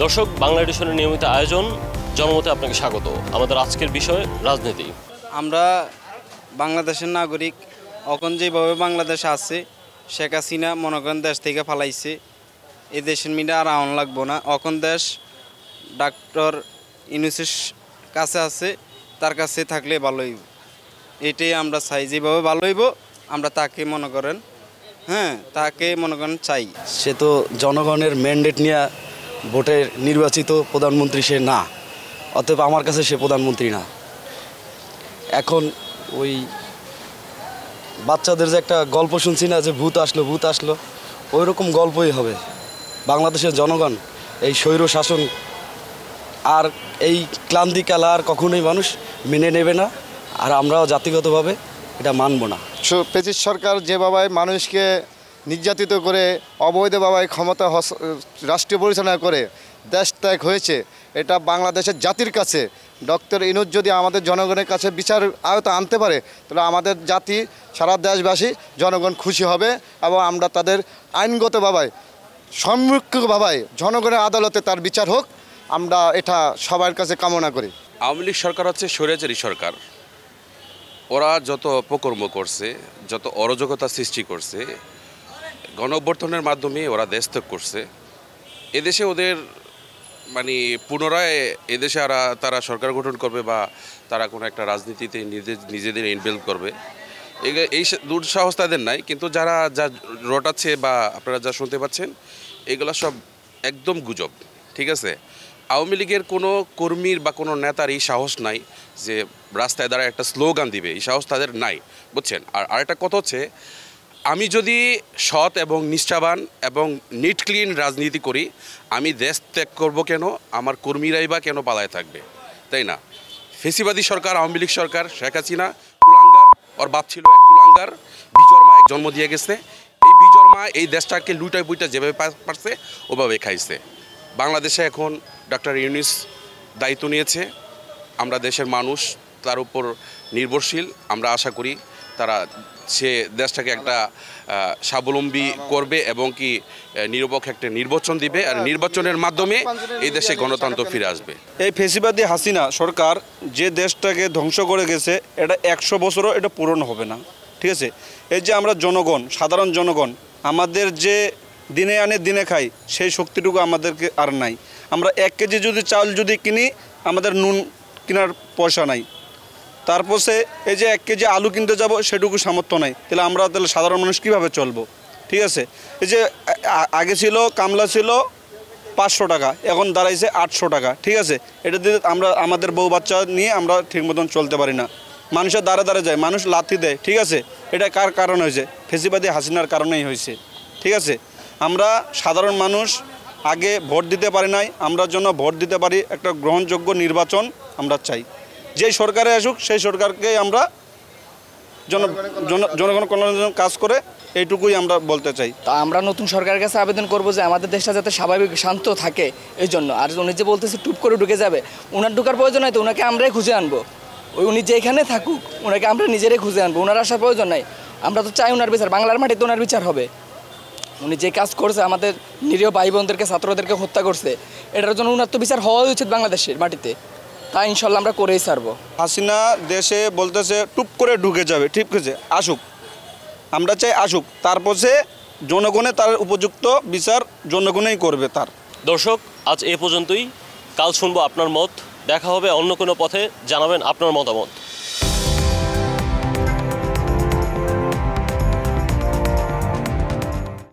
দর্শক, বাংলা এডিশনের নিয়মিত আয়োজন জনমতে আপনাকে স্বাগত। আমাদের আজকের বিষয় রাজনীতি। আমরা বাংলাদেশের নাগরিক, এখন যেভাবে বাংলাদেশ আছে, শেখ হাসিনা মনে করেন দেশ থেকে ফালাইছে, এই দেশের মিডিয়া আর আউন লাগবো না। এখন দেশ ডাক্তার ইউনূসের কাছে আছে, তার কাছে থাকলে ভালো হইব, এটাই আমরা চাই। যেভাবে ভালো হইব আমরা তাকে মনে করেন তাকে মনে করেন চাই। সে তো জনগণের ম্যান্ডেট নিয়ে ভোটের নির্বাচিত প্রধানমন্ত্রী সে না, অতএব আমার কাছে সে প্রধানমন্ত্রী না। এখন ওই বাচ্চাদের যে একটা গল্প শুনছি না, যে ভূত আসলো, ওই রকম গল্পই হবে। বাংলাদেশের জনগণ এই স্বৈর শাসন আর এই ক্লান্তিকাল আর কখনোই মানুষ মেনে নেবে না, আর আমরাও জাতিগতভাবে এটা মানব না। ফ্যাসিস্ট সরকার যেভাবে মানুষকে নির্যাতিত করে অবৈধভাবে ক্ষমতা রাষ্ট্রীয় পরিচালনা করে দেশ ত্যাগ হয়েছে, এটা বাংলাদেশের জাতির কাছে ডক্টর ইউনূস যদি আমাদের জনগণের কাছে বিচার আয়তা আনতে পারে, তাহলে আমাদের জাতি, সারা দেশবাসী, জনগণ খুশি হবে এবং আমরা তাদের আইনগতভাবে সম্মুখভাবে জনগণের আদালতে তার বিচার হোক, আমরা এটা সবার কাছে কামনা করি। আওয়ামী লীগ সরকার হচ্ছে স্বৈরাচারী সরকার। ওরা যত অপকর্ম করছে, যত অরাজকতা সৃষ্টি করছে, গণ অভ্যুত্থানের মাধ্যমে ওরা দেশ ত্যাগ করছে। এদেশে ওদের পুনরায় এদেশে তারা সরকার গঠন করবে বা তারা কোনো একটা রাজনীতিতে নিজেদের ইনভলভ করবে, এই দুঃসাহস তাদের নাই। কিন্তু যারা যা রটাচ্ছে বা আপনারা যা শুনতে পাচ্ছেন, এগুলো সব একদম গুজব, ঠিক আছে? আওয়ামী লীগের কোনো কর্মীর বা কোনো নেতার এই সাহস নাই যে রাস্তায় দ্বারা একটা স্লোগান দিবে, এই সাহস তাদের নাই, বুঝছেন? আর আরেকটা কথা হচ্ছে, আমি যদি সৎ এবং নিষ্ঠাবান এবং নিট ক্লিন রাজনীতি করি, আমি দেশ ত্যাগ করবো কেন? আমার কর্মীরাই বা কেন পালায় থাকবে, তাই না? ফেসিবাদী সরকার, আওয়ামী লীগ সরকার, শেখ হাসিনা কুলাঙ্গার, ওর বাপ ছিল এক কুলাঙ্গার, বিজর মা এক জন্ম দিয়ে গেছে। এই বিজর মা এই দেশটাকে লুটায় বুইটা যেভাবে পারছে ওভাবে খাইছে। বাংলাদেশে এখন ডক্টর ইউনূস দায়িত্ব নিয়েছে, আমরা দেশের মানুষ তার উপর নির্ভরশীল। আমরা আশা করি সে দেশটাকে একটা স্বাবলম্বী করবে এবং কি নিরপেক্ষ একটা নির্বাচন দিবে, আর নির্বাচনের মাধ্যমে এই দেশে গণতন্ত্র ফিরে আসবে। এই ফেসিবাদী হাসিনা সরকার যে দেশটাকে ধ্বংস করে গেছে, এটা 100 বছরও এটা পূরণ হবে না, ঠিক আছে? এই যে আমরা জনগণ, সাধারণ জনগণ, আমাদের যে দিনে আনে দিনে খাই, সেই শক্তিটুকু আমাদেরকে আর নাই। আমরা 1 কেজি যদি চাল যদি কিনি, আমাদের নুন কেনার পয়সা নাই। তারপর এই যে 1 কেজি আলু কিনতে যাব, সেটুকু সামর্থ্য নাই। তাহলে সাধারণ মানুষ কীভাবে চলবো, ঠিক আছে? এই যে আগে ছিল কামলা ছিল 500 টাকা, এখন দাঁড়াইছে 800 টাকা, ঠিক আছে? এটা দিয়ে আমরা আমাদের বউ বাচ্চা নিয়ে আমরা ঠিক মতন চলতে পারি না। মানুষের দ্বারে যায়, মানুষ লাথি দেয়, ঠিক আছে? এটা কার কারণে হয়েছে? ফেসিবাদী হাসিনার কারণেই হয়েছে, ঠিক আছে? আমরা সাধারণ মানুষ আগে ভোট দিতে পারি নাই, আমরা জন্য ভোট দিতে পারি। একটা গ্রহণযোগ্য নির্বাচন আমরা চাই। যেই সরকারে আসুক, সেই সরকারকে আমরা জনগণ কল্যাণের জন্য কাজ করে, এইটুকুই আমরা বলতে চাই। তা আমরা নতুন সরকারের কাছে আবেদন করব যে আমাদের দেশটা যাতে স্বাভাবিক শান্ত থাকে, এই জন্য। আর উনি যে বলতেছে টুপ করে ঢুকে যাবে, ওনার ঢুকার প্রয়োজন নাই তো, ওনাকে আমরাই খুঁজে আনবো। উনি যেখানে থাকুক, ওনাকে আমরা নিজেরাই খুঁজে আনবো, ওনার আসার প্রয়োজন নাই। আমরা তো চাই ওনার বিচার, বাংলার মাটিতে ওনার বিচার হবে। উনি যে কাজ করছে, আমাদের নিরীহ ভাই বোনদেরকে, ছাত্রদেরকে হত্যা করছে, এটার জন্য ওনার তো বিচার হওয়াই উচিত বাংলাদেশের মাটিতে। তা ইনশাল্লাহ আমরা করেই ছাড়বো। হাসিনা দেশে বলতেছে টুপ করে ঢুকে যাবে, ঠিক আছে? আসুক, আমরা চাই আসুক, তারপর সে জনগণে তার উপযুক্ত বিচার জনগণেই করবে তার। দর্শক, আজ এ পর্যন্তই। কাল শুনবো আপনার মত। দেখা হবে অন্য কোনো পথে, জানাবেন আপনার মতামত।